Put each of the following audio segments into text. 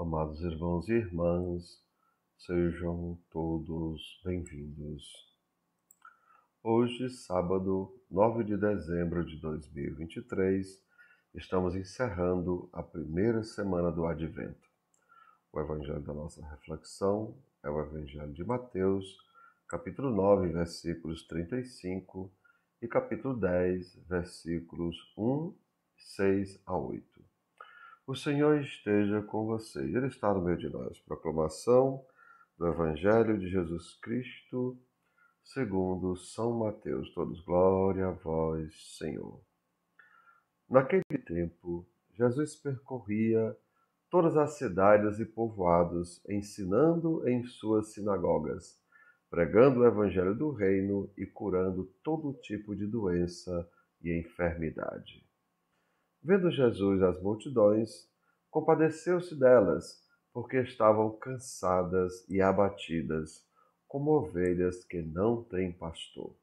Amados irmãos e irmãs, sejam todos bem-vindos. Hoje, sábado, 9 de dezembro de 2023, estamos encerrando a primeira semana do Advento. O evangelho da nossa reflexão é o evangelho de Mateus, capítulo 9, versículos 35 e capítulo 10, versículos 1, 6 a 8. O Senhor esteja com vocês. Ele está no meio de nós. Proclamação do Evangelho de Jesus Cristo, segundo São Mateus. Todos, glória a vós, Senhor. Naquele tempo, Jesus percorria todas as cidades e povoados, ensinando em suas sinagogas, pregando o Evangelho do Reino e curando todo tipo de doença e enfermidade. Vendo Jesus as multidões, compadeceu-se delas, porque estavam cansadas e abatidas, como ovelhas que não têm pastor.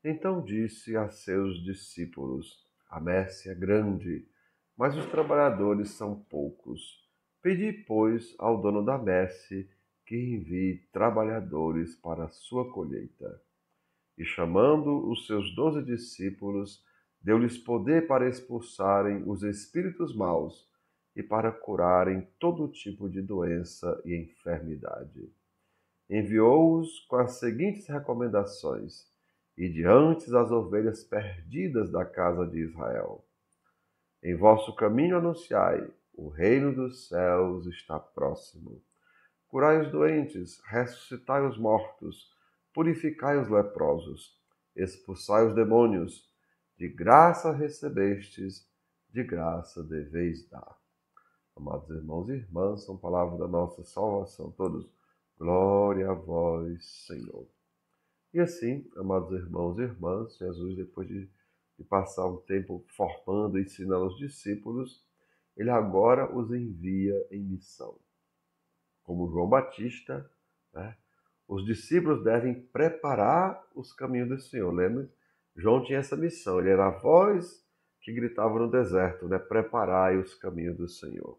Então disse a seus discípulos: A messe é grande, mas os trabalhadores são poucos. Pedi, pois, ao dono da messe que envie trabalhadores para a sua colheita. E chamando os seus 12 discípulos, deu-lhes poder para expulsarem os espíritos maus e para curarem todo tipo de doença e enfermidade. Enviou-os com as seguintes recomendações: Ide antes as ovelhas perdidas da casa de Israel. Em vosso caminho anunciai: o reino dos céus está próximo. Curai os doentes, ressuscitai os mortos, purificai os leprosos, expulsai os demônios. De graça recebestes, de graça deveis dar. Amados irmãos e irmãs, são palavras da nossa salvação. Todos, glória a vós, Senhor. E assim, amados irmãos e irmãs, Jesus, depois de passar um tempo formando e ensinando os discípulos, ele agora os envia em missão. Como João Batista, né? Os discípulos devem preparar os caminhos do Senhor. Lembra? João tinha essa missão, ele era a voz que gritava no deserto, né? Preparai os caminhos do Senhor.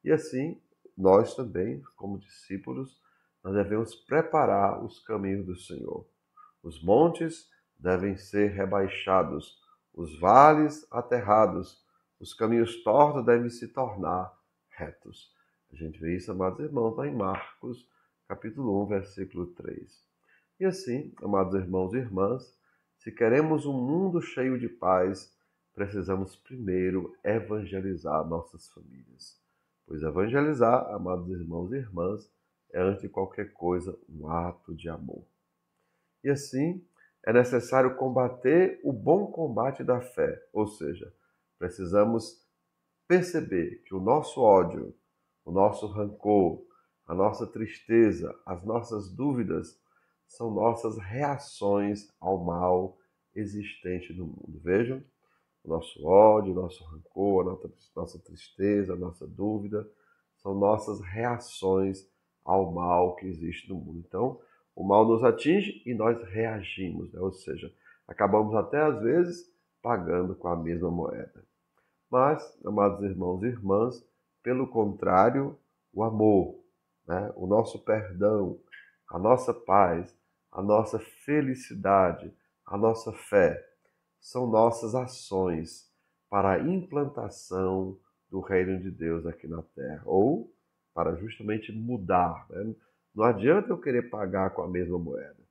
E assim, nós também, como discípulos, nós devemos preparar os caminhos do Senhor. Os montes devem ser rebaixados, os vales aterrados, os caminhos tortos devem se tornar retos. A gente vê isso, amados irmãos, está em Marcos, capítulo 1, versículo 3. E assim, amados irmãos e irmãs, se queremos um mundo cheio de paz, precisamos primeiro evangelizar nossas famílias. Pois evangelizar, amados irmãos e irmãs, é antes de qualquer coisa um ato de amor. E assim, é necessário combater o bom combate da fé, ou seja, precisamos perceber que o nosso ódio, o nosso rancor, a nossa tristeza, as nossas dúvidas são nossas reações ao mal existente no mundo. Vejam, o nosso ódio, o nosso rancor, a nossa tristeza, a nossa dúvida são nossas reações ao mal que existe no mundo. Então, o mal nos atinge e nós reagimos, né? Ou seja, acabamos até às vezes pagando com a mesma moeda. Mas, amados irmãos e irmãs, pelo contrário, o amor, né? O nosso perdão, a nossa paz, a nossa felicidade, a nossa fé, são nossas ações para a implantação do reino de Deus aqui na terra, ou para justamente mudar, né? Não adianta eu querer pagar com a mesma moeda.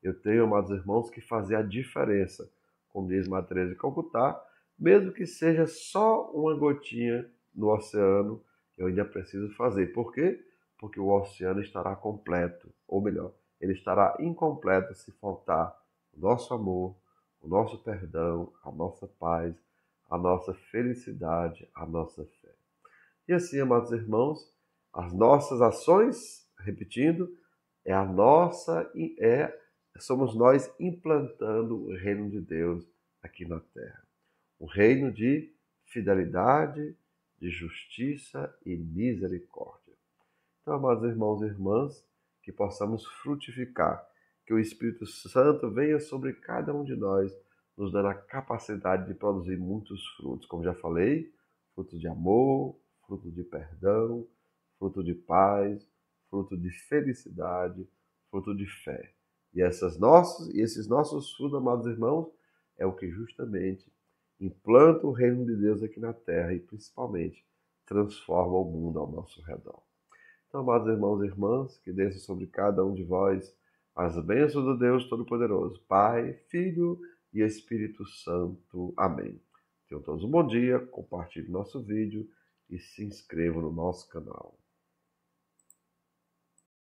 Eu tenho, amados irmãos, que fazer a diferença, como diz Madre Teresa de Calcutá, mesmo que seja só uma gotinha no oceano, eu ainda preciso fazer. Por quê? Porque o oceano estará completo, ou melhor, ele estará incompleto se faltar o nosso amor, o nosso perdão, a nossa paz, a nossa felicidade, a nossa fé. E assim, amados irmãos, as nossas ações, repetindo, somos nós implantando o reino de Deus aqui na terra. Um reino de fidelidade, de justiça e misericórdia. Então, amados irmãos e irmãs, que possamos frutificar, que o Espírito Santo venha sobre cada um de nós, nos dando a capacidade de produzir muitos frutos. Como já falei, frutos de amor, frutos de perdão, fruto de paz, fruto de felicidade, fruto de fé. E esses nossos frutos, amados irmãos, é o que justamente implanta o reino de Deus aqui na terra e principalmente transforma o mundo ao nosso redor. Então, amados irmãos e irmãs, que desça sobre cada um de vós as bênçãos do Deus Todo-Poderoso, Pai, Filho e Espírito Santo. Amém. Tenham todos um bom dia, compartilhe nosso vídeo e se inscrevam no nosso canal.